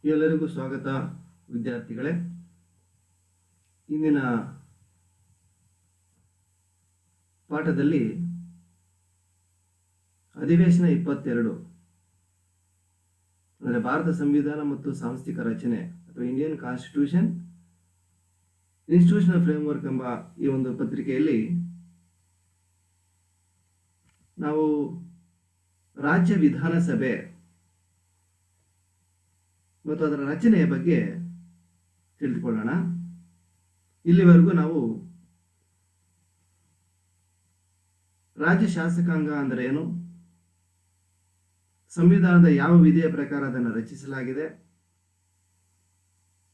ಎಲ್ಲರಿಗೂ ಸ್ವಾಗತ ವಿದ್ಯಾರ್ಥಿಗಳೇ. ಇಂದಿನ ಪಾಠದಲ್ಲಿ ಅಧಿವೇಶನ 22 ಅಂದರೆ ಭಾರತ ಸಂವಿಧಾನ ಮತ್ತು ಸಾಂಸ್ಥಿಕ ರಚನೆ ಅಥವಾ ಇಂಡಿಯನ್ ಕಾನ್ಸ್ಟಿಟ್ಯೂಷನ್ ಇನ್ಸ್ಟಿಟ್ಯೂಷನಲ್ ಫ್ರೇಮ್ವರ್ಕ್ ಎಂಬ ಈ ಒಂದು ಪತ್ರಿಕೆಯಲ್ಲಿ ನಾವು ರಾಜ್ಯ ವಿಧಾನಸಭೆ ಮತ್ತು ಅದರ ರಚನೆಯ ಬಗ್ಗೆ ತಿಳಿದುಕೊಳ್ಳೋಣ. ಇಲ್ಲಿವರೆಗೂ ನಾವು ರಾಜ್ಯ ಶಾಸಕಾಂಗ ಅಂದರೆ ಏನು, ಸಂವಿಧಾನದ ಯಾವ ವಿಧಿಯ ಪ್ರಕಾರ ಅದನ್ನು ರಚಿಸಲಾಗಿದೆ,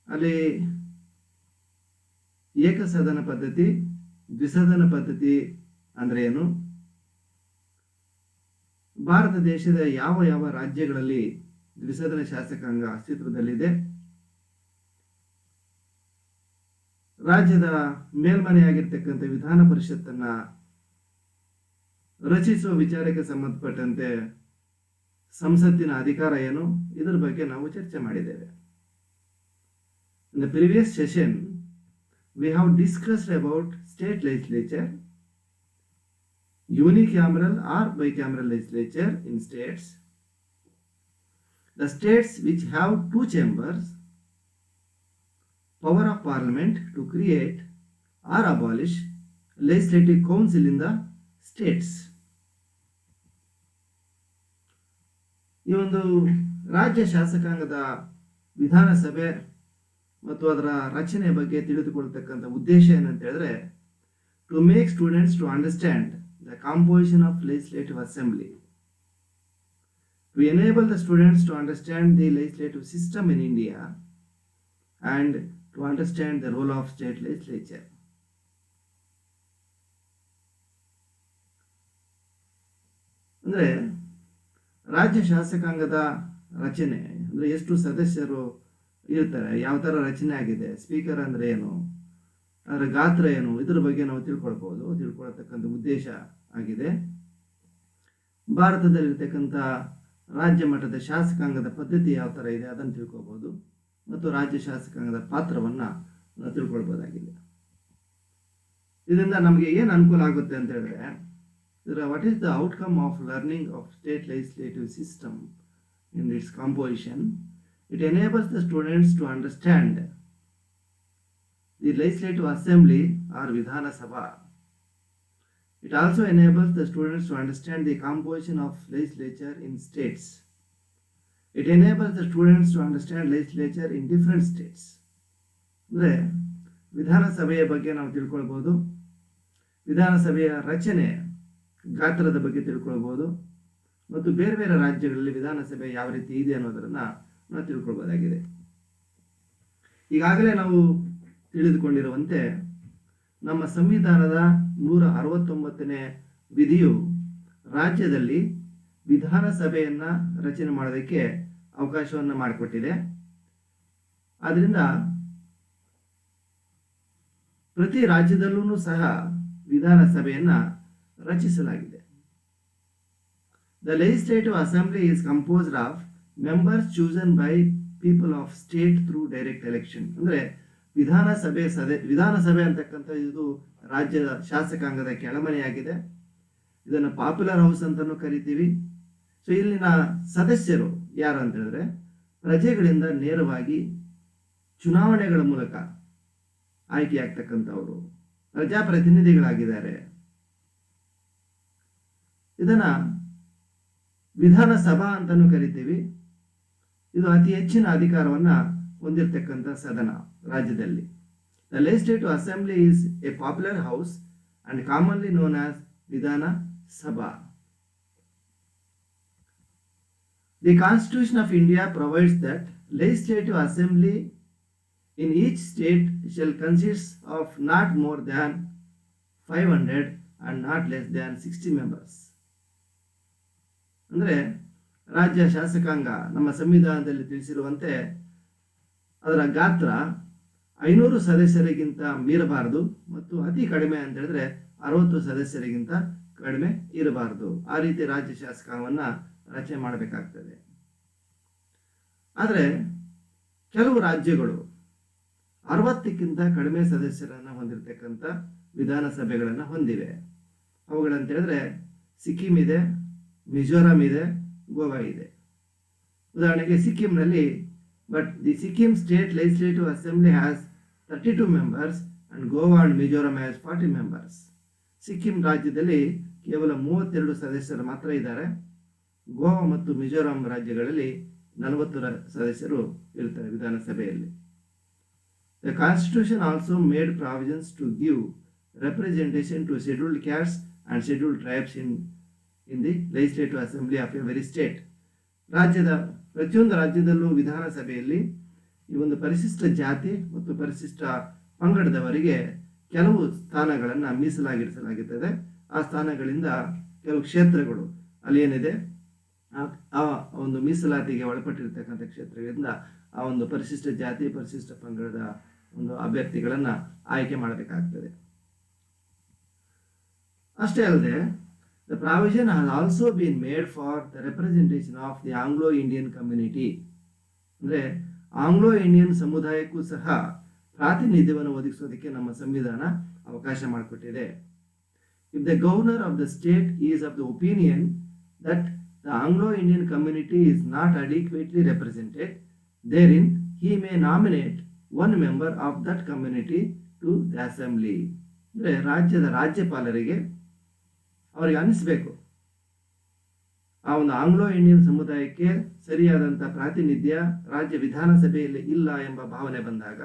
ಅಲ್ಲಿ ಏಕಸದನ ಪದ್ಧತಿ, ದ್ವಿಸದನ ಪದ್ಧತಿ ಅಂದರೆ ಏನು, ಭಾರತ ದೇಶದ ಯಾವ ಯಾವ ರಾಜ್ಯಗಳಲ್ಲಿ ದ್ವಿಸದನ ಶಾಸಕಾಂಗ ಅಸ್ತಿತ್ವದಲ್ಲಿದೆ, ರಾಜ್ಯದ ಮೇಲ್ಮನೆಯಾಗಿರ್ತಕ್ಕಂಥ ವಿಧಾನ ಪರಿಷತ್ತನ್ನ ರಚಿಸುವ ವಿಚಾರಕ್ಕೆ ಸಂಬಂಧಪಟ್ಟಂತೆ ಸಂಸತ್ತಿನ ಅಧಿಕಾರ ಏನು, ಇದರ ಬಗ್ಗೆ ನಾವು ಚರ್ಚೆ ಮಾಡಿದ್ದೇವೆ. In the previous session, we have discussed about state legislature, unicameral or bicameral legislature in states, the states which have two chambers, power of parliament to create or abolish legislative council in the states. ಈ ಒಂದು ರಾಜ್ಯ ಶಾಸಕಾಂಗದ ವಿಧಾನಸಭೆ ಮತ್ತು ಅದರ ರಚನೆ ಬಗ್ಗೆ ತಿಳಿದುಕೊಳ್ಳತಕ್ಕಂಥ ಉದ್ದೇಶ ಏನಂತ ಹೇಳಿದ್ರೆ, to make students to understand the composition of legislative assembly, to enable the students to understand the legislative system in India and to understand the role of state legislature. ಅಂದರೆ ರಾಜ್ಯ ಶಾಸಕಾಂಗದ ರಚನೆ ಅಂದರೆ ಎಷ್ಟು ಸದಸ್ಯರು ಇರ್ತಾರೆ, ಯಾವ ಥರ ರಚನೆ ಆಗಿದೆ, ಸ್ಪೀಕರ್ ಅಂದರೆ ಏನು, ಅದರ ಗಾತ್ರ ಏನು, ಇದರ ಬಗ್ಗೆ ನಾವು ತಿಳ್ಕೊಳ್ತಕ್ಕಂಥ ಉದ್ದೇಶ ಆಗಿದೆ. ಭಾರತದಲ್ಲಿರ್ತಕ್ಕಂಥ ರಾಜ್ಯ ಮಟ್ಟದ ಶಾಸಕಾಂಗದ ಪದ್ಧತಿ ಯಾವ ಥರ ಇದೆ ಅದನ್ನು ತಿಳ್ಕೊಬೋದು ಮತ್ತು ರಾಜ್ಯ ಶಾಸಕಾಂಗದ ಪಾತ್ರವನ್ನು ನಾವು ತಿಳ್ಕೊಳ್ಬೋದಾಗಿದೆ. ಇದರಿಂದ ನಮಗೆ ಏನು ಅನುಕೂಲ ಆಗುತ್ತೆ ಅಂತ ಹೇಳಿದ್ರೆ, what is the outcome of learning of state legislative system in its composition. It enables the students to understand the legislative assembly or Vidhana Sabha. It also enables the students to understand the composition of legislature in states. It enables the students to understand legislature in different states. ಅಂದರೆ ವಿಧಾನಸಭೆಯ ಬಗ್ಗೆ ನಾವು ತಿಳ್ಕೊಳ್ಬೋದು, ವಿಧಾನಸಭೆಯ ರಚನೆ ಗಾತ್ರದ ಬಗ್ಗೆ ತಿಳ್ಕೊಳ್ಬೋದು ಮತ್ತು ಬೇರೆ ಬೇರೆ ರಾಜ್ಯಗಳಲ್ಲಿ ವಿಧಾನಸಭೆ ಯಾವ ರೀತಿ ಇದೆ ಅನ್ನೋದನ್ನು ನಾವು ತಿಳ್ಕೊಳ್ಬೋದಾಗಿದೆ. ಈಗಾಗಲೇ ನಾವು ತಿಳಿದುಕೊಂಡಿರುವಂತೆ ನಮ್ಮ ಸಂವಿಧಾನದ 169ನೇ ವಿಧಿಯು ರಾಜ್ಯದಲ್ಲಿ ವಿಧಾನಸಭೆಯನ್ನು ರಚನೆ ಮಾಡೋದಕ್ಕೆ ಅವಕಾಶವನ್ನು ಮಾಡಿಕೊಟ್ಟಿದೆ. ಆದ್ದರಿಂದ ಪ್ರತಿ ರಾಜ್ಯದಲ್ಲೂ ಸಹ ವಿಧಾನಸಭೆಯನ್ನು ರಚಿಸಲಾಗಿದೆ. The legislative assembly is composed of members chosen by people of state through direct election. ಅಂದರೆ ವಿಧಾನಸಭೆ ಅಂತಕ್ಕಂಥ ಇದು ರಾಜ್ಯದ ಶಾಸಕಾಂಗದ ಕೆಳಮನೆಯಾಗಿದೆ. ಇದನ್ನು ಪಾಪ್ಯುಲರ್ ಹೌಸ್ ಅಂತಲೂ ಕರಿತೀವಿ. ಸೊ ಇಲ್ಲಿನ ಸದಸ್ಯರು ಯಾರು ಅಂತ ಹೇಳಿದ್ರೆ, ಪ್ರಜೆಗಳಿಂದ ನೇರವಾಗಿ ಚುನಾವಣೆಗಳ ಮೂಲಕ ಆಯ್ಕೆಯಾಗ್ತಕ್ಕಂಥವರು ಪ್ರಜಾಪ್ರತಿನಿಧಿಗಳಾಗಿದ್ದಾರೆ. ಇದನ್ನ ವಿಧಾನಸಭಾ ಅಂತಲೂ ಕರಿತೀವಿ. ಇದು ಅತಿ ಹೆಚ್ಚಿನ ಅಧಿಕಾರವನ್ನು ಹೊಂದಿರತಕ್ಕಂಥ ಸದನ ರಾಜ್ಯದಲ್ಲಿ. The legislative assembly is A popular house and commonly known as ವಿಧಾನ ಸಭಾ. The constitution of India provides that legislative assembly in each state shell consist of not more than 500 and not less than 60 members. ಅಂದರೆ ರಾಜ್ಯ ಶಾಸಕಾಂಗ ನಮ್ಮ ಸಂವಿಧಾನದಲ್ಲಿ ತಿಳಿಸಿರುವಂತೆ ಅದರ ಗಾತ್ರ 500 ಸದಸ್ಯರಿಗಿಂತ ಮೀರಬಾರದು ಮತ್ತು ಅತಿ ಕಡಿಮೆ ಅಂತ ಹೇಳಿದ್ರೆ 60 ಸದಸ್ಯರಿಗಿಂತ ಕಡಿಮೆ ಇರಬಾರದು. ಆ ರೀತಿ ರಾಜ್ಯ ಶಾಸಕಾಂಗವನ್ನು ರಚನೆ ಮಾಡಬೇಕಾಗ್ತದೆ. ಆದರೆ ಕೆಲವು ರಾಜ್ಯಗಳು 60ಕ್ಕಿಂತ ಕಡಿಮೆ ಸದಸ್ಯರನ್ನು ಹೊಂದಿರತಕ್ಕಂಥ ವಿಧಾನಸಭೆಗಳನ್ನು ಹೊಂದಿವೆ. ಅವುಗಳಂತ ಹೇಳಿದ್ರೆ ಸಿಕ್ಕಿಂ ಇದೆ, ಮಿಜೋರಾಂ ಇದೆ, ಗೋವಾ ಇದೆ. ಉದಾಹರಣೆಗೆ ಸಿಕ್ಕಿಂನಲ್ಲಿ the Sikkim state legislative assembly has 32 members and Goa and Mizoram has 40 members. Sikkim ರಾಜ್ಯದಲ್ಲಿ ಕೇವಲ 32 ಸದಸ್ಯರು ಮಾತ್ರ ಇದ್ದಾರೆ. ಗೋವಾ ಮತ್ತು ಮಿಜೋರಾಂ ರಾಜ್ಯಗಳಲ್ಲಿ 40 ಸದಸ್ಯರು ಇರ್ತಾರೆ ವಿಧಾನಸಭೆಯಲ್ಲಿ. The Constitution also made provisions to give representation to scheduled castes and scheduled tribes in the legislative assembly of every state. ರಾಜ್ಯದ ಪ್ರತಿಯೊಂದು ರಾಜ್ಯದಲ್ಲೂ ವಿಧಾನಸಭೆಯಲ್ಲಿ ಈ ಒಂದು ಪರಿಶಿಷ್ಟ ಜಾತಿ ಮತ್ತು ಪರಿಶಿಷ್ಟ ಪಂಗಡದವರಿಗೆ ಕೆಲವು ಸ್ಥಾನಗಳನ್ನು ಮೀಸಲಾಗಿರಿಸಲಾಗುತ್ತದೆ. ಆ ಸ್ಥಾನಗಳಿಂದ ಕೆಲವು ಕ್ಷೇತ್ರಗಳು ಅಲ್ಲಿ ಏನಿದೆ ಆ ಒಂದು ಮೀಸಲಾತಿಗೆ ಒಳಪಟ್ಟಿರ್ತಕ್ಕಂಥ ಕ್ಷೇತ್ರಗಳಿಂದ ಆ ಒಂದು ಪರಿಶಿಷ್ಟ ಜಾತಿ ಪರಿಶಿಷ್ಟ ಪಂಗಡದ ಒಂದು ಅಭ್ಯರ್ಥಿಗಳನ್ನು ಆಯ್ಕೆ ಮಾಡಬೇಕಾಗ್ತದೆ. ಅಷ್ಟೇ ಅಲ್ಲದೆ the provision has also been made for the representation of the Anglo Indian community. ಅಂದರೆ ಆಂಗ್ಲೋ ಇಂಡಿಯನ್ ಸಮುದಾಯಕ್ಕೂ ಸಹ ಪ್ರಾತಿನಿಧ್ಯವನ್ನು ಒದಗಿಸೋದಕ್ಕೆ ನಮ್ಮ ಸಂವಿಧಾನ ಅವಕಾಶ ಮಾಡಿಕೊಟ್ಟಿದೆ. If the governor of the state is of the opinion that the Anglo Indian community is not adequately represented, therein he may nominate one member of that community to the assembly. ಅಂದರೆ ರಾಜ್ಯದ ರಾಜ್ಯಪಾಲರಿಗೆ ಅವರಿಗೆ ಅನಿಸ್ಬೇಕು ಆ ಒಂದು Anglo Indian ಸಮುದಾಯಕ್ಕೆ ಸರಿಯಾದಂಥ ಪ್ರಾತಿನಿಧ್ಯ ರಾಜ್ಯ ವಿಧಾನಸಭೆಯಲ್ಲಿ ಇಲ್ಲ ಎಂಬ ಭಾವನೆ ಬಂದಾಗ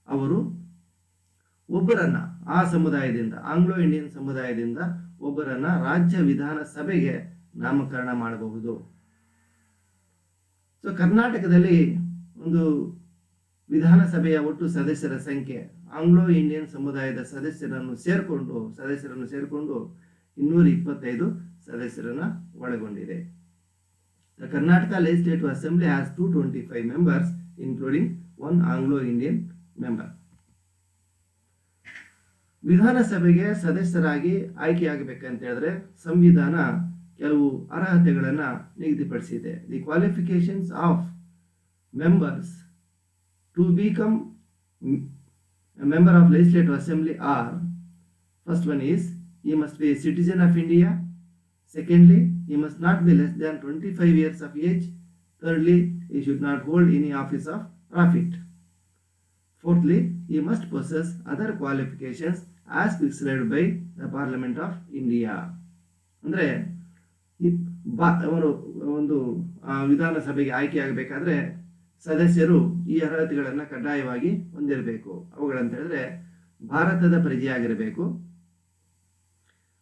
ಅವರು ಒಬ್ಬರನ್ನ ಆ ಸಮುದಾಯದಿಂದ ಆಂಗ್ಲೋ ಇಂಡಿಯನ್ ಸಮುದಾಯದಿಂದ ಒಬ್ಬರನ್ನ ರಾಜ್ಯ ವಿಧಾನಸಭೆಗೆ ನಾಮಕರಣ ಮಾಡಬಹುದು. ಸೊ ಕರ್ನಾಟಕದಲ್ಲಿ ಒಂದು ವಿಧಾನಸಭೆಯ ಒಟ್ಟು ಸದಸ್ಯರ ಸಂಖ್ಯೆ ಆಂಗ್ಲೋ ಇಂಡಿಯನ್ ಸಮುದಾಯದ ಸದಸ್ಯರನ್ನು ಸೇರಿಕೊಂಡು 225 ಸದಸ್ಯರನ್ನು ಒಳಗೊಂಡಿದೆ. The Karnataka legislative assembly has 225 members including 1 Anglo Indian member. ವಿಧಾನಸಭೆಗೆ ಸದಸ್ಯರಾಗಿ ಆಯ್ಕೆಯಾಗಬೇಕಂತ ಹೇಳಿದ್ರೆ ಸಂವಿಧಾನ ಕೆಲವು ಅರ್ಹತೆಗಳನ್ನು ನಿಗದಿಪಡಿಸಿದೆ. The qualifications of members to become a member of legislative assembly are: first one is he must be a citizen of India, secondly he must not be less than 25 years of age, thirdly he should not hold any office of profit, fourthly he must possess other qualifications as prescribed by the Parliament of India. ಅಂದರೆ ಅವರು ಒಂದು ವಿಧಾನಸಭೆಗೆ ಆಯ್ಕೆಯಾಗಬೇಕಾದ್ರೆ ಸದಸ್ಯರು ಈ ಅರ್ಹತೆಗಳನ್ನು ಕಡ್ಡಾಯವಾಗಿ ಹೊಂದಿರಬೇಕು. ಅವುಗಳಂತ ಹೇಳಿದ್ರೆ ಭಾರತದ ಪ್ರಜೆಯಾಗಿರಬೇಕು,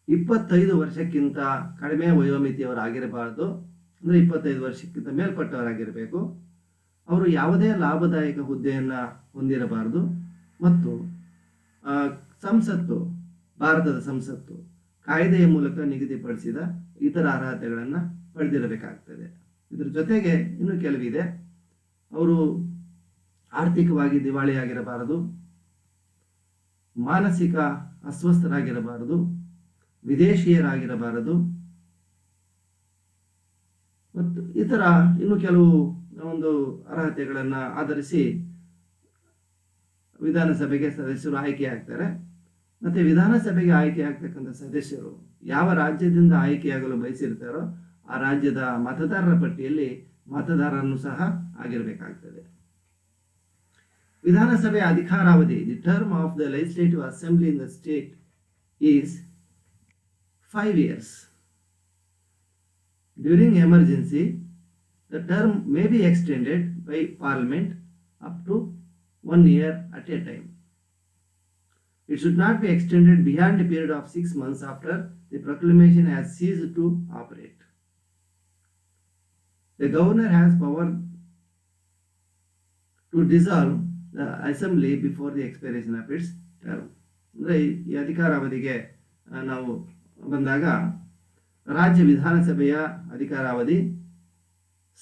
25 ವರ್ಷಕ್ಕಿಂತ ಕಡಿಮೆ ವಯೋಮಿತಿಯವರಾಗಿರಬಾರದು, ಅಂದರೆ 25 ವರ್ಷಕ್ಕಿಂತ ಮೇಲ್ಪಟ್ಟವರಾಗಿರಬೇಕು, ಅವರು ಯಾವುದೇ ಲಾಭದಾಯಕ ಹುದ್ದೆಯನ್ನು ಹೊಂದಿರಬಾರದು, ಮತ್ತು ಸಂಸತ್ತು ಭಾರತದ ಸಂಸತ್ತು ಕಾಯ್ದೆಯ ಮೂಲಕ ನಿಗದಿಪಡಿಸಿದ ಇತರ ಅರ್ಹತೆಗಳನ್ನು ಪಡೆದಿರಬೇಕಾಗ್ತದೆ. ಇದರ ಜೊತೆಗೆ ಇನ್ನೂ ಕೆಲವಿದೆ. ಅವರು ಆರ್ಥಿಕವಾಗಿ ದಿವಾಳಿಯಾಗಿರಬಾರದು, ಮಾನಸಿಕ ಅಸ್ವಸ್ಥರಾಗಿರಬಾರದು, ವಿದೇಶಿಯರಾಗಿರಬಾರದು, ಮತ್ತು ಇತರ ಇನ್ನು ಕೆಲವು ಒಂದು ಅರ್ಹತೆಗಳನ್ನು ಆಧರಿಸಿ ವಿಧಾನಸಭೆಗೆ ಸದಸ್ಯರು ಆಯ್ಕೆಯಾಗ್ತಾರೆ. ಮತ್ತು ವಿಧಾನಸಭೆಗೆ ಆಯ್ಕೆಯಾಗ್ತಕ್ಕಂಥ ಸದಸ್ಯರು ಯಾವ ರಾಜ್ಯದಿಂದ ಆಯ್ಕೆಯಾಗಲು ಬಯಸಿರ್ತಾರೋ ಆ ರಾಜ್ಯದ ಮತದಾರರ ಪಟ್ಟಿಯಲ್ಲಿ ಮತದಾರರನ್ನು ಸಹ ಆಗಿರಬೇಕಾಗ್ತದೆ. ವಿಧಾನಸಭೆಯ ಅಧಿಕಾರಾವಧಿ, the term of the legislative assembly in the state is 5 years. During emergency, the term may be extended by Parliament up to 1 year at a time. It should not be extended beyond a period of 6 months after the proclamation has ceased to operate. The governor has power to dissolve the assembly before the expiration of its term. ಅಂದರೆ ಈ ಅಧಿಕಾರಾವಧಿಗೆ ನಾವು ಬಂದಾಗ ರಾಜ್ಯ ವಿಧಾನಸಭೆಯ ಅಧಿಕಾರಾವಧಿ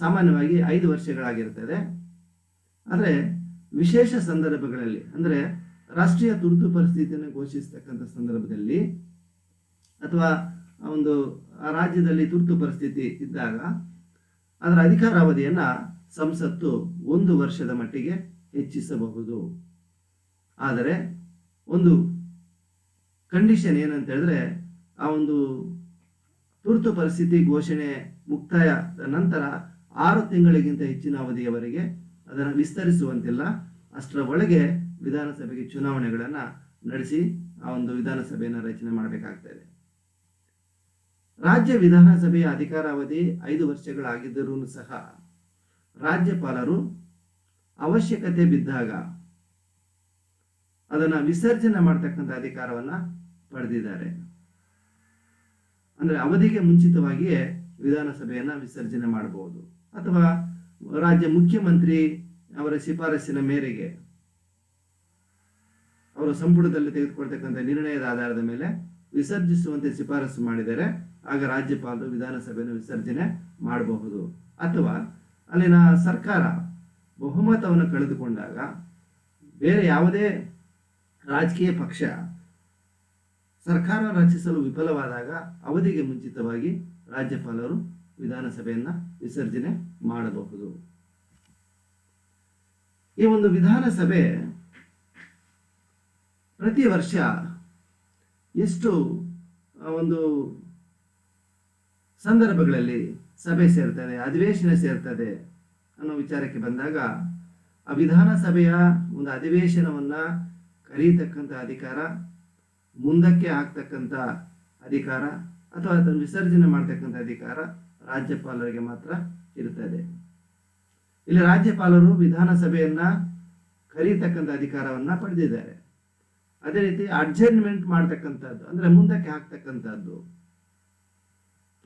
ಸಾಮಾನ್ಯವಾಗಿ 5 ವರ್ಷಗಳಾಗಿರುತ್ತದೆ. ಆದರೆ ವಿಶೇಷ ಸಂದರ್ಭಗಳಲ್ಲಿ, ಅಂದರೆ ರಾಷ್ಟ್ರೀಯ ತುರ್ತು ಪರಿಸ್ಥಿತಿಯನ್ನು ಘೋಷಿಸತಕ್ಕಂಥ ಸಂದರ್ಭದಲ್ಲಿ ಅಥವಾ ಒಂದು ರಾಜ್ಯದಲ್ಲಿ ತುರ್ತು ಪರಿಸ್ಥಿತಿ ಇದ್ದಾಗ ಅದರ ಅಧಿಕಾರಾವಧಿಯನ್ನು ಸಂಸತ್ತು 1 ವರ್ಷದ ಮಟ್ಟಿಗೆ ಹೆಚ್ಚಿಸಬಹುದು. ಆದರೆ ಒಂದು ಕಂಡೀಷನ್ ಏನಂತ ಹೇಳಿದ್ರೆ, ಆ ಒಂದು ತುರ್ತು ಪರಿಸ್ಥಿತಿ ಘೋಷಣೆ ಮುಕ್ತಾಯದ ನಂತರ 6 ತಿಂಗಳಿಗಿಂತ ಹೆಚ್ಚಿನ ಅವಧಿಯವರೆಗೆ ಅದನ್ನು ವಿಸ್ತರಿಸುವಂತಿಲ್ಲ. ಅಷ್ಟರ ಒಳಗೆ ವಿಧಾನಸಭೆಗೆ ಚುನಾವಣೆಗಳನ್ನು ನಡೆಸಿ ಆ ಒಂದು ವಿಧಾನಸಭೆಯನ್ನು ರಚನೆ ಮಾಡಬೇಕಾಗ್ತದೆ. ರಾಜ್ಯ ವಿಧಾನಸಭೆಯ ಅಧಿಕಾರಾವಧಿ 5 ವರ್ಷಗಳಾಗಿದ್ದರೂ ಸಹ ರಾಜ್ಯಪಾಲರು ಅವಶ್ಯಕತೆ ಬಿದ್ದಾಗ ಅದನ್ನು ವಿಸರ್ಜನೆ ಮಾಡತಕ್ಕಂಥ ಅಧಿಕಾರವನ್ನು ಪಡೆದಿದ್ದಾರೆ. ಅಂದರೆ ಅವಧಿಗೆ ಮುಂಚಿತವಾಗಿಯೇ ವಿಧಾನಸಭೆಯನ್ನು ವಿಸರ್ಜನೆ ಮಾಡಬಹುದು, ಅಥವಾ ರಾಜ್ಯ ಮುಖ್ಯಮಂತ್ರಿ ಅವರ ಶಿಫಾರಸ್ಸಿನ ಮೇರೆಗೆ ಅವರು ಸಂಪುಟದಲ್ಲಿ ತೆಗೆದುಕೊಳ್ತಕ್ಕಂಥ ನಿರ್ಣಯದ ಆಧಾರದ ಮೇಲೆ ವಿಸರ್ಜಿಸುವಂತೆ ಶಿಫಾರಸು ಮಾಡಿದರೆ ಆಗ ರಾಜ್ಯಪಾಲರು ವಿಧಾನಸಭೆಯನ್ನು ವಿಸರ್ಜನೆ ಮಾಡಬಹುದು. ಅಥವಾ ಅಲ್ಲಿನ ಸರ್ಕಾರ ಬಹುಮತವನ್ನು ಕಳೆದುಕೊಂಡಾಗ ಬೇರೆ ಯಾವುದೇ ರಾಜಕೀಯ ಪಕ್ಷ ಸರ್ಕಾರ ರಚಿಸಲು ವಿಫಲವಾದಾಗ ಅವಧಿಗೆ ಮುಂಚಿತವಾಗಿ ರಾಜ್ಯಪಾಲರು ವಿಧಾನಸಭೆಯನ್ನು ವಿಸರ್ಜನೆ ಮಾಡಬಹುದು. ಈ ಒಂದು ವಿಧಾನಸಭೆ ಪ್ರತಿ ವರ್ಷ ಎಷ್ಟು ಒಂದು ಸಂದರ್ಭಗಳಲ್ಲಿ ಸಭೆ ಸೇರ್ತದೆ, ಅಧಿವೇಶನ ಸೇರ್ತದೆ ಅನ್ನೋ ವಿಚಾರಕ್ಕೆ ಬಂದಾಗ, ಆ ವಿಧಾನಸಭೆಯ ಒಂದು ಅಧಿವೇಶನವನ್ನು ಕರೀತಕ್ಕಂಥ ಅಧಿಕಾರ, ಮುಂದಕ್ಕೆ ಹಾಕ್ತಕ್ಕಂಥ ಅಧಿಕಾರ ಅಥವಾ ಅದನ್ನು ವಿಸರ್ಜನೆ ಮಾಡ್ತಕ್ಕಂಥ ಅಧಿಕಾರ ರಾಜ್ಯಪಾಲರಿಗೆ ಮಾತ್ರ ಇರ್ತದೆ. ಇಲ್ಲಿ ರಾಜ್ಯಪಾಲರು ವಿಧಾನಸಭೆಯನ್ನ ಕರೀತಕ್ಕಂಥ ಅಧಿಕಾರವನ್ನ ಪಡೆದಿದ್ದಾರೆ. ಅದೇ ರೀತಿ ಅಡ್ಜರ್ನ್ಮೆಂಟ್ ಮಾಡ್ತಕ್ಕಂಥದ್ದು ಅಂದ್ರೆ ಮುಂದಕ್ಕೆ ಹಾಕ್ತಕ್ಕಂಥದ್ದು,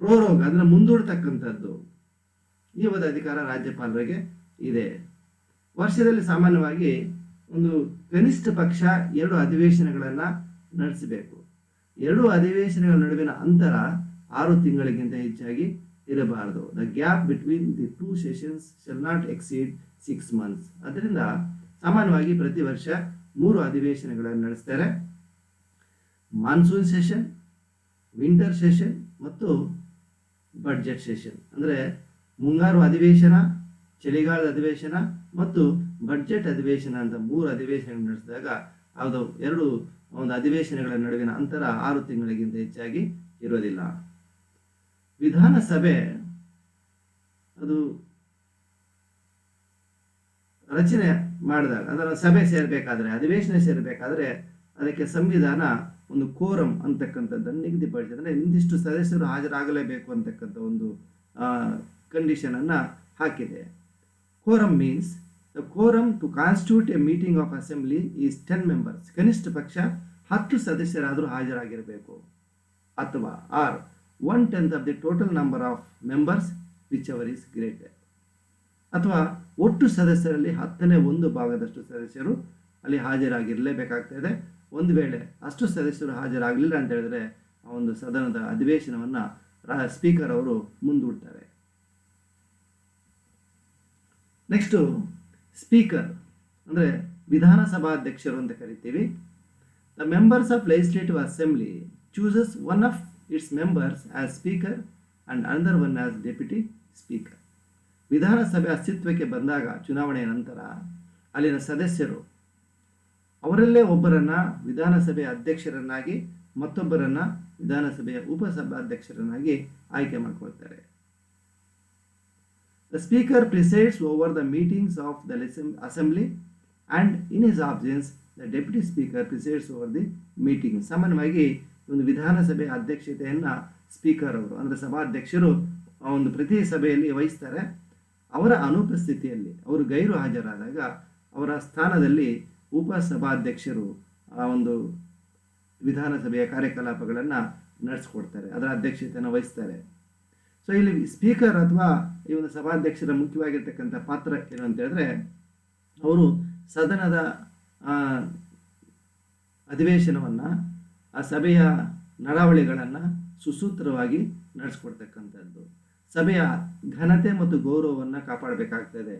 ಪ್ರೋರೋಗ್ ಅಂದ್ರೆ ಮುಂದೂಡ್ತಕ್ಕಂಥದ್ದು, ಈ ಒಂದು ಅಧಿಕಾರ ರಾಜ್ಯಪಾಲರಿಗೆ ಇದೆ. ವರ್ಷದಲ್ಲಿ ಸಾಮಾನ್ಯವಾಗಿ ಒಂದು ಕನಿಷ್ಠ ಪಕ್ಷ 2 ಅಧಿವೇಶನಗಳನ್ನ ನಡೆಸಬೇಕು. 2 ಅಧಿವೇಶನಗಳ ನಡುವಿನ ಅಂತರ 6 ತಿಂಗಳಿಗಿಂತ ಹೆಚ್ಚಾಗಿ ಇರಬಾರದು. The gap between the 2 sessions shall not exceed 6 months. ಅದರಿಂದ ಸಾಮಾನ್ಯವಾಗಿ ಪ್ರತಿ ವರ್ಷ 3 ಅಧಿವೇಶನಗಳನ್ನು ನಡೆಸ್ತಾರೆ. ಮಾನ್ಸೂನ್ ಸೆಷನ್, ವಿಂಟರ್ ಸೆಷನ್ ಮತ್ತು ಬಡ್ಜೆಟ್ ಸೆಷನ್. ಅಂದರೆ ಮುಂಗಾರು ಅಧಿವೇಶನ, ಚಳಿಗಾಲದ ಅಧಿವೇಶನ ಮತ್ತು ಬಡ್ಜೆಟ್ ಅಧಿವೇಶನ ಅಂತ 3 ಅಧಿವೇಶನ ನಡೆಸಿದಾಗ ಅದು 2 ಒಂದು ಅಧಿವೇಶನಗಳ ನಡುವಿನ ಅಂತರ 6 ತಿಂಗಳಿಗಿಂತ ಹೆಚ್ಚಾಗಿ ಇರೋದಿಲ್ಲ. ವಿಧಾನಸಭೆ ಅದು ರಚನೆ ಮಾಡಿದಾಗ, ಅದರ ಸಭೆ ಸೇರಬೇಕಾದ್ರೆ, ಅಧಿವೇಶನ ಸೇರಬೇಕಾದ್ರೆ ಅದಕ್ಕೆ ಸಂವಿಧಾನ ಒಂದು ಕೋರಂ ಅಂತಕ್ಕಂಥದ್ದನ್ನು ನಿಗದಿಪಡಿಸಿದ್ರೆ ಇಂದಿಷ್ಟು ಸದಸ್ಯರು ಹಾಜರಾಗಲೇಬೇಕು ಅಂತಕ್ಕಂಥ ಒಂದು ಕಂಡೀಷನ್ ಅನ್ನ ಹಾಕಿದೆ. Quorum means the quorum to constitute a meeting of assembly is 10 members. ಕನಿಷ್ಠ ಪಕ್ಷ 10 ಸದಸ್ಯರಾದರೂ ಹಾಜರಾಗಿರಬೇಕು, ಅಥವಾ or 1/10 of the total number of members whichever is greater. ಅಥವಾ ಒಟ್ಟು ಸದಸ್ಯರಲ್ಲಿ 1/10 ಸದಸ್ಯರು ಅಲ್ಲಿ ಹಾಜರಾಗಿರಲೇಬೇಕಾಗ್ತದೆ. ಒಂದು ವೇಳೆ ಅಷ್ಟು ಸದಸ್ಯರು ಹಾಜರಾಗಲಿಲ್ಲ ಅಂತ ಹೇಳಿದ್ರೆ ಆ ಒಂದು ಸದನದ ಅಧಿವೇಶನವನ್ನ ಸ್ಪೀಕರ್ ಅವರು ಮುಂದೂಡ್ತಾರೆ. ನೆಕ್ಸ್ಟ್ ಸ್ಪೀಕರ್ ಅಂದ್ರೆ ವಿಧಾನಸಭಾಧ್ಯಕ್ಷರು ಅಂತ ಕರಿತೀವಿ. The members of legislative assembly chooses one of it's members as speaker and another one as deputy speaker. ವಿಧಾನಸಭೆ ಅಸ್ತಿತ್ವಕ್ಕೆ ಬಂದಾಗ ಚುನಾವಣೆಯ ನಂತರ ಅಲ್ಲಿನ ಸದಸ್ಯರು ಅವರಲ್ಲೇ ಒಬ್ಬರನ್ನ ವಿಧಾನಸಭೆಯ ಅಧ್ಯಕ್ಷರನ್ನಾಗಿ ಮತ್ತೊಬ್ಬರನ್ನ ವಿಧಾನಸಭೆಯ ಉಪಸಭಾಧ್ಯಕ್ಷರನ್ನಾಗಿ ಆಯ್ಕೆ ಮಾಡಿಕೊಳ್ತಾರೆ. The speaker presides over the meetings of the assembly and in his absence the deputy speaker presides over the meeting. ಸಾಮಾನ್ಯವಾಗಿ ಒಂದು ವಿಧಾನಸಭೆ ಅಧ್ಯಕ್ಷತೆಯನ್ನ ಸ್ಪೀಕರ್ ಅವರು ಅಂದ್ರೆ ಸಭಾಧ್ಯಕ್ಷರು ಒಂದು ಪ್ರತಿ ಸಭೆಯಲ್ಲಿ ವಹಿಸ್ತಾರೆ. ಅವರ ಅನುಪಸ್ಥಿತಿಯಲ್ಲಿ ಅವರು ಗೈರು ಹಾಜರಾದಾಗ ಅವರ ಸ್ಥಾನದಲ್ಲಿ ಉಪಸಭಾಧ್ಯಕ್ಷರು ಆ ಒಂದು ವಿಧಾನಸಭೆಯ ಕಾರ್ಯಕಲಾಪಗಳನ್ನು ನಡೆಸ್ಕೊಡ್ತಾರೆ, ಅದರ ಅಧ್ಯಕ್ಷತೆಯನ್ನು ವಹಿಸ್ತಾರೆ. ಸೊ ಇಲ್ಲಿ ಸ್ಪೀಕರ್ ಅಥವಾ ಈ ಒಂದು ಸಭಾಧ್ಯಕ್ಷರ ಮುಖ್ಯವಾಗಿರ್ತಕ್ಕಂಥ ಪಾತ್ರ ಏನು ಅಂತ ಹೇಳಿದ್ರೆ, ಅವರು ಸದನದ ಅಧಿವೇಶನವನ್ನು, ಆ ಸಭೆಯ ನಡಾವಳಿಗಳನ್ನು ಸುಸೂತ್ರವಾಗಿ ನಡೆಸ್ಕೊಡ್ತಕ್ಕಂಥದ್ದು, ಸಭೆಯ ಘನತೆ ಮತ್ತು ಗೌರವವನ್ನು ಕಾಪಾಡಬೇಕಾಗ್ತದೆ.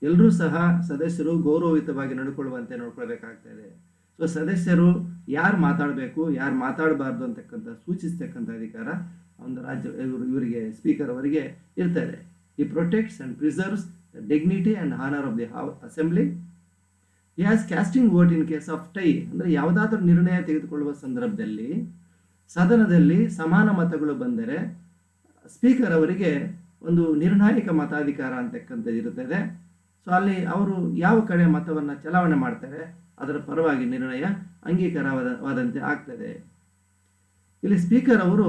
ಎಲ್ಲರೂ ಸಹ ಸದಸ್ಯರು ಗೌರವಯುತವಾಗಿ ನಡ್ಕೊಳ್ಳುವಂತೆ ನೋಡ್ಕೊಳ್ಬೇಕಾಗ್ತದೆ. ಸೊ ಸದಸ್ಯರು ಯಾರು ಮಾತಾಡಬೇಕು, ಯಾರು ಮಾತಾಡಬಾರ್ದು ಅಂತಕ್ಕಂಥ ಸೂಚಿಸ್ತಕ್ಕಂಥ ಅಧಿಕಾರ ಒಂದು ಇವರಿಗೆ ಸ್ಪೀಕರ್ ಅವರಿಗೆ ಇರ್ತದೆ. He protects and preserves the dignity and honor of the assembly. He has casting vote in case of tie. ಅಂದರೆ ಯಾವುದಾದ್ರೂ ನಿರ್ಣಯ ತೆಗೆದುಕೊಳ್ಳುವ ಸಂದರ್ಭದಲ್ಲಿ ಸದನದಲ್ಲಿ ಸಮಾನ ಮತಗಳು ಬಂದರೆ ಸ್ಪೀಕರ್ ಅವರಿಗೆ ಒಂದು ನಿರ್ಣಾಯಕ ಮತಾಧಿಕಾರ ಅಂತಕ್ಕಂಥದ್ದು ಇರುತ್ತದೆ. ಸೊ ಅಲ್ಲಿ ಅವರು ಯಾವ ಕಡೆ ಮತವನ್ನು ಚಲಾವಣೆ ಮಾಡ್ತಾರೆ ಅದರ ಪರವಾಗಿ ನಿರ್ಣಯ ಅಂಗೀಕಾರವಾದಂತೆ ಆಗ್ತದೆ. ಇಲ್ಲಿ ಸ್ಪೀಕರ್ ಅವರು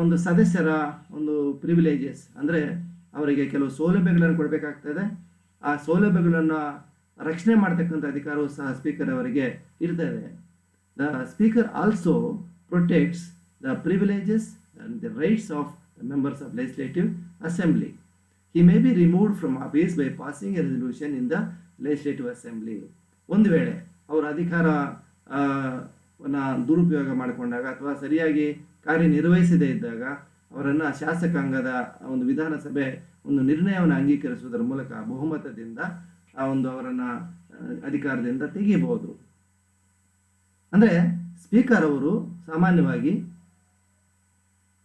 ಒಂದು ಸದಸ್ಯರ ಒಂದು ಪ್ರಿವಿಲೇಜಸ್ ಅಂದರೆ ಅವರಿಗೆ ಕೆಲವು ಸೌಲಭ್ಯಗಳನ್ನು ಕೊಡಬೇಕಾಗ್ತದೆ. ಆ ಸೌಲಭ್ಯಗಳನ್ನು ರಕ್ಷಣೆ ಮಾಡ್ತಕ್ಕಂಥ ಅಧಿಕಾರವೂ ಸಹ ಸ್ಪೀಕರ್ ಅವರಿಗೆ ಇರ್ತದೆ. The speaker also protects the privileges and the rights of the members of legislative assembly. He may be removed from office by passing a resolution in the legislative assembly. ಒಂದು ವೇಳೆ ಅವರ ಅಧಿಕಾರವನ್ನು ದುರುಪಯೋಗ ಮಾಡಿಕೊಂಡಾಗ ಅಥವಾ ಸರಿಯಾಗಿ ಕಾರ್ಯನಿರ್ವಹಿಸದೇ ಇದ್ದಾಗ ಅವರನ್ನು ಶಾಸಕಾಂಗದ ಒಂದು ವಿಧಾನಸಭೆ ಒಂದು ನಿರ್ಣಯವನ್ನು ಅಂಗೀಕರಿಸುವುದರ ಮೂಲಕ ಬಹುಮತದಿಂದ ಅವರನ್ನು ಅಧಿಕಾರದಿಂದ ತೆಗೆಯಬಹುದು. ಅಂದರೆ ಸ್ಪೀಕರ್ ಅವರು ಸಾಮಾನ್ಯವಾಗಿ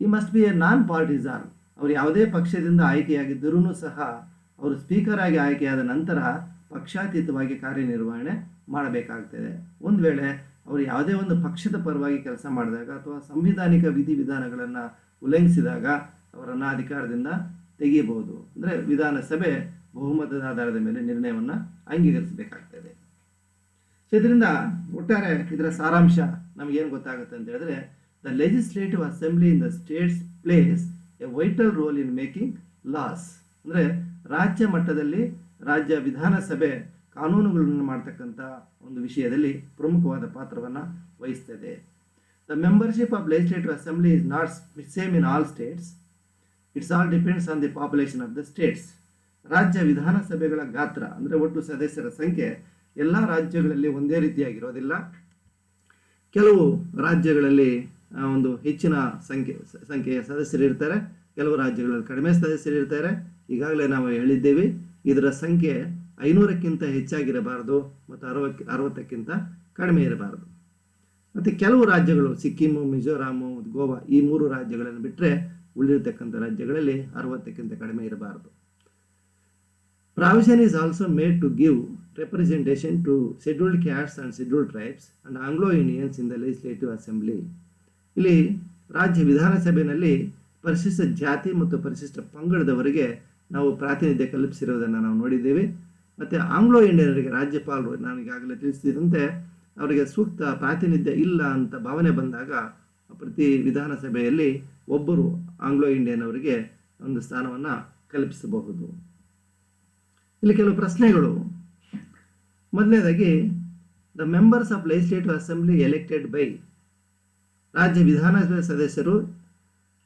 ಈ ಮಸ್ಟ್ ಬಿ ಎ ನಾನ್ ಪಾರ್ಟಿಸಾನ್. ಅವರು ಯಾವುದೇ ಪಕ್ಷದಿಂದ ಆಯ್ಕೆಯಾಗಿದ್ದರೂ ಸಹ ಅವರು ಸ್ಪೀಕರ್ ಆಗಿ ಆಯ್ಕೆಯಾದ ನಂತರ ಪಕ್ಷಾತೀತವಾಗಿ ಕಾರ್ಯನಿರ್ವಹಣೆ ಮಾಡಬೇಕಾಗ್ತದೆ. ಒಂದು ವೇಳೆ ಅವರು ಯಾವುದೇ ಒಂದು ಪಕ್ಷದ ಪರವಾಗಿ ಕೆಲಸ ಮಾಡಿದಾಗ ಅಥವಾ ಸಂವಿಧಾನಿಕ ವಿಧಿವಿಧಾನಗಳನ್ನು ಉಲ್ಲಂಘಿಸಿದಾಗ ಅವರನ್ನು ಅಧಿಕಾರದಿಂದ ತೆಗೆಯಬಹುದು. ಅಂದರೆ ವಿಧಾನಸಭೆ ಬಹುಮತದ ಆಧಾರದ ಮೇಲೆ ನಿರ್ಣಯವನ್ನು ಅಂಗೀಕರಿಸಬೇಕಾಗ್ತದೆ. ಸೊ ಇದರಿಂದ ಒಟ್ಟಾರೆ ಇದರ ಸಾರಾಂಶ ನಮಗೇನು ಗೊತ್ತಾಗುತ್ತೆ ಅಂತ ಹೇಳಿದ್ರೆ, the legislative assembly in the States place A vital role in making loss. ಅಂದರೆ ರಾಜ್ಯ ಮಟ್ಟದಲ್ಲಿ ರಾಜ್ಯ ವಿಧಾನಸಭೆ ಕಾನೂನುಗಳನ್ನು ಮಾಡ್ತಕ್ಕಂಥ ಒಂದು ವಿಷಯದಲ್ಲಿ ಪ್ರಮುಖವಾದ ಪಾತ್ರವನ್ನು ವಹಿಸ್ತದೆ. The membership of legislative assembly is not same in all States. It's all depends on the population of the States. ರಾಜ್ಯ ವಿಧಾನಸಭೆಗಳ ಗಾತ್ರ ಅಂದರೆ ಒಟ್ಟು ಸದಸ್ಯರ ಸಂಖ್ಯೆ ಎಲ್ಲ ರಾಜ್ಯಗಳಲ್ಲಿ ಒಂದೇ ರೀತಿಯಾಗಿರೋದಿಲ್ಲ. ಕೆಲವು ರಾಜ್ಯಗಳಲ್ಲಿ ಒಂದು ಹೆಚ್ಚಿನ ಸಂಖ್ಯೆಯ ಸದಸ್ಯರು ಇರ್ತಾರೆ, ಕೆಲವು ರಾಜ್ಯಗಳಲ್ಲಿ ಕಡಿಮೆ ಸದಸ್ಯರು ಇರ್ತಾರೆ. ಈಗಾಗಲೇ ನಾವು ಹೇಳಿದ್ದೇವೆ ಇದರ ಸಂಖ್ಯೆ 500ಕ್ಕಿಂತ ಹೆಚ್ಚಾಗಿರಬಾರದು ಮತ್ತು 60ಕ್ಕಿಂತ ಕಡಿಮೆ ಇರಬಾರದು. ಮತ್ತು ಕೆಲವು ರಾಜ್ಯಗಳು ಸಿಕ್ಕಿಮು, ಮಿಜೋರಾಮು, ಗೋವಾ ಈ 3 ರಾಜ್ಯಗಳನ್ನು ಬಿಟ್ಟರೆ ಉಳಿದಿರ್ತಕ್ಕಂಥ ರಾಜ್ಯಗಳಲ್ಲಿ 60ಕ್ಕಿಂತ ಕಡಿಮೆ ಇರಬಾರದು. Provision is also made to give representation to scheduled castes and scheduled tribes and Anglo-Indians in the legislative assembly. ಇಲ್ಲಿ ರಾಜ್ಯ ವಿಧಾನಸಭೆಯಲ್ಲಿ ಪರಿಶಿಷ್ಟ ಜಾತಿ ಮತ್ತು ಪರಿಶಿಷ್ಟ ಪಂಗಡದವರಿಗೆ ನಾವು ಪ್ರಾತಿನಿಧ್ಯ ಕಲ್ಪಿಸಿರುವುದನ್ನು ನಾವು ನೋಡಿದ್ದೇವೆ. ಮತ್ತು ಆಂಗ್ಲೋ ಇಂಡಿಯನರಿಗೆ ರಾಜ್ಯಪಾಲರು ನಾನು ಈಗಾಗಲೇ ತಿಳಿಸಿದಂತೆ ಅವರಿಗೆ ಸೂಕ್ತ ಪ್ರಾತಿನಿಧ್ಯ ಇಲ್ಲ ಅಂತ ಭಾವನೆ ಬಂದಾಗ ಪ್ರತಿ ವಿಧಾನಸಭೆಯಲ್ಲಿ ಒಬ್ಬರು ಆಂಗ್ಲೋ ಇಂಡಿಯನ್ ಅವರಿಗೆ ಒಂದು ಸ್ಥಾನವನ್ನು ಕಲ್ಪಿಸಬಹುದು. ಇಲ್ಲಿ ಕೆಲವು ಪ್ರಶ್ನೆಗಳು. ಮೊದಲನೇದಾಗಿ, the members of legislative assembly elected by. ರಾಜ್ಯ ವಿಧಾನಸಭೆ ಸದಸ್ಯರು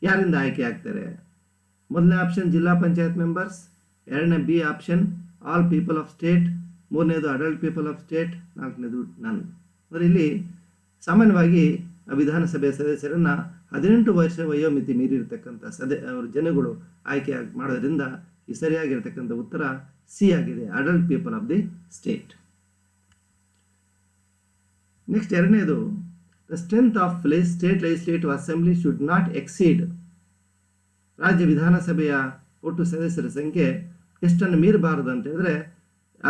ಯಾರಿಂದ ಆಯ್ಕೆ ಆಗ್ತಾರೆ? ಮೊದಲನೇ ಆಪ್ಷನ್ ಜಿಲ್ಲಾ ಪಂಚಾಯತ್ ಮೆಂಬರ್ಸ್, ಎರಡನೇ B option all people of state, ಮೂರನೇದು ಅಡಲ್ಟ್ ಪೀಪಲ್ ಆಫ್ ಸ್ಟೇಟ್, ನಾಲ್ಕನೇದು ನನ್. ಅಂದರೆ ಇಲ್ಲಿ ಸಾಮಾನ್ಯವಾಗಿ ವಿಧಾನಸಭೆಯ ಸದಸ್ಯರನ್ನು 18 ವರ್ಷ ವಯೋಮಿತಿ ಮೀರಿರ್ತಕ್ಕಂಥ ಅವರು ಜನಗಳು ಆಯ್ಕೆ ಮಾಡೋದ್ರಿಂದ ಈ ಸರಿಯಾಗಿರ್ತಕ್ಕಂಥ ಉತ್ತರ ಸಿ ಆಗಿದೆ, adult people of the state. Next ಎರಡನೇದು, the strength of state legislative assembly should not exceed. ರಾಜ್ಯ ವಿಧಾನಸಭೆಯ ಒಟ್ಟು ಸದಸ್ಯರ ಸಂಖ್ಯೆ ಎಷ್ಟನ್ನು ಮೀರಬಾರದು ಅಂತ ಹೇಳಿದ್ರೆ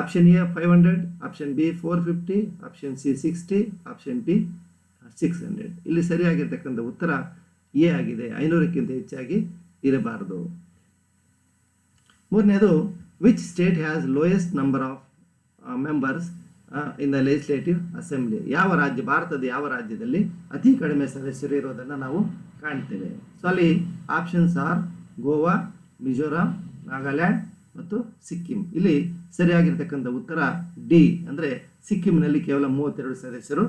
option A 500, option B 450, option C 60, option D 600. ಇಲ್ಲಿ ಸರಿಯಾಗಿರ್ತಕ್ಕಂಥ ಉತ್ತರ ಎ ಆಗಿದೆ, 500ಕ್ಕಿಂತ ಹೆಚ್ಚಾಗಿ ಇರಬಾರದು. ಮೂರನೇದು, which state has lowest number of members in the legislative assembly. ಯಾವ ರಾಜ್ಯ, ಭಾರತದ ಯಾವ ರಾಜ್ಯದಲ್ಲಿ ಅತಿ ಕಡಿಮೆ ಸದಸ್ಯರು ಇರೋದನ್ನು ನಾವು ಕಾಣ್ತೇವೆ. ಸೊ ಅಲ್ಲಿ ಆಪ್ಷನ್ಸ್ ಆರ್ ಗೋವಾ, ಮಿಜೋರಾಂ, ನಾಗಾಲ್ಯಾಂಡ್ ಮತ್ತು ಸಿಕ್ಕಿಂ. ಇಲ್ಲಿ ಸರಿಯಾಗಿರ್ತಕ್ಕಂಥ ಉತ್ತರ ಡಿ, ಅಂದರೆ ಸಿಕ್ಕಿಂನಲ್ಲಿ ಕೇವಲ 32 ಸದಸ್ಯರು,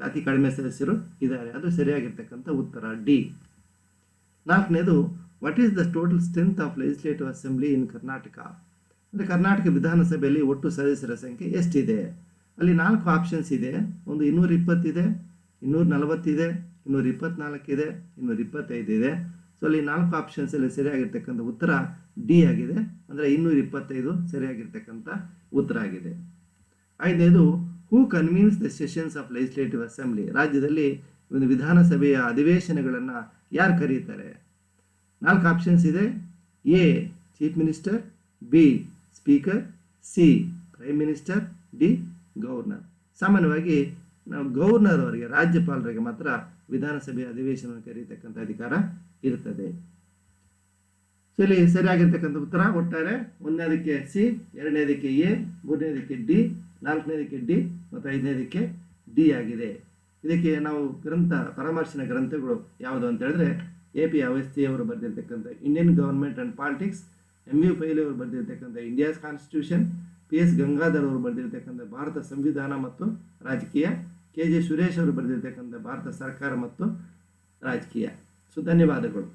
ಅತಿ ಕಡಿಮೆ ಸದಸ್ಯರು ಇದ್ದಾರೆ. ಅದು ಸರಿಯಾಗಿರ್ತಕ್ಕಂಥ ಉತ್ತರ ಡಿ. ನಾಲ್ಕನೇದು, what is the total strength of legislative assembly in Karnataka. ಅಂದರೆ ಕರ್ನಾಟಕ ವಿಧಾನಸಭೆಯಲ್ಲಿ ಒಟ್ಟು ಸದಸ್ಯರ ಸಂಖ್ಯೆ ಎಷ್ಟಿದೆ? ಅಲ್ಲಿ 4 ಆಪ್ಷನ್ಸ್ ಇದೆ. ಒಂದು 220 ಇದೆ, 240 ಇದೆ, 224 ಇದೆ, 225 ಇದೆ. ಸೊ ಅಲ್ಲಿ 4 ಆಪ್ಷನ್ಸಲ್ಲಿ ಸರಿಯಾಗಿರ್ತಕ್ಕಂಥ ಉತ್ತರ ಡಿ ಆಗಿದೆ, ಅಂದರೆ 225 ಸರಿಯಾಗಿರ್ತಕ್ಕಂಥ ಉತ್ತರ ಆಗಿದೆ. ಐದನೇದು, who convenes the sessions of legislative assembly. ರಾಜ್ಯದಲ್ಲಿ ಒಂದು ವಿಧಾನಸಭೆಯ ಅಧಿವೇಶನಗಳನ್ನು ಯಾರು ಕರೀತಾರೆ? 4 ಆಪ್ಷನ್ಸ್ ಇದೆ. A chief minister, B speaker, C prime minister, D governor. ಸಾಮಾನ್ಯವಾಗಿ ನಾವು ಗವರ್ನರ್ ಅವರಿಗೆ, ರಾಜ್ಯಪಾಲರಿಗೆ ಮಾತ್ರ ವಿಧಾನಸಭೆಯ ಅಧಿವೇಶನವನ್ನು ಕರೆಯತಕ್ಕಂಥ ಅಧಿಕಾರ ಇರ್ತದೆ. ಸೊ ಇಲ್ಲಿ ಸರಿಯಾಗಿರ್ತಕ್ಕಂಥ ಉತ್ತರ ಒಟ್ಟಾರೆ ಒಂದನೇದಕ್ಕೆ ಸಿ, ಎರಡನೇದಕ್ಕೆ ಎ, ಮೂರನೇದಕ್ಕೆ ಡಿ, ನಾಲ್ಕನೇದಕ್ಕೆ ಡಿ ಮತ್ತು ಐದನೇದಕ್ಕೆ ಡಿ ಆಗಿದೆ. ಇದಕ್ಕೆ ನಾವು ಪರಾಮರ್ಶನ ಗ್ರಂಥಗಳು ಯಾವುದು ಅಂತ ಹೇಳಿದ್ರೆ ಎ.ಪಿ. ಅವಸ್ಥಿ ಅವರು ಬರೆದಿರ್ತಕ್ಕಂಥ ಇಂಡಿಯನ್ ಗವರ್ಮೆಂಟ್ ಆ್ಯಂಡ್ ಪಾಲಿಟಿಕ್ಸ್, ಎಂ.ಯು. ಪೈಲಿ ಅವರು ಬರೆದಿರ್ತಕ್ಕಂಥ ಇಂಡಿಯಾಸ್ ಕಾನ್ಸ್ಟಿಟ್ಯೂಷನ್, ಪಿ.ಎಸ್. ಗಂಗಾಧರ್ ಅವರು ಬರೆದಿರ್ತಕ್ಕಂಥ ಭಾರತ ಸಂವಿಧಾನ ಮತ್ತು ರಾಜಕೀಯ, ಕೆ.ಜೆ. ಸುರೇಶ್ ಅವರು ಬರೆದಿರ್ತಕ್ಕಂಥ ಭಾರತ ಸರ್ಕಾರ ಮತ್ತು ರಾಜಕೀಯ. ಸೊ ಧನ್ಯವಾದಗಳು.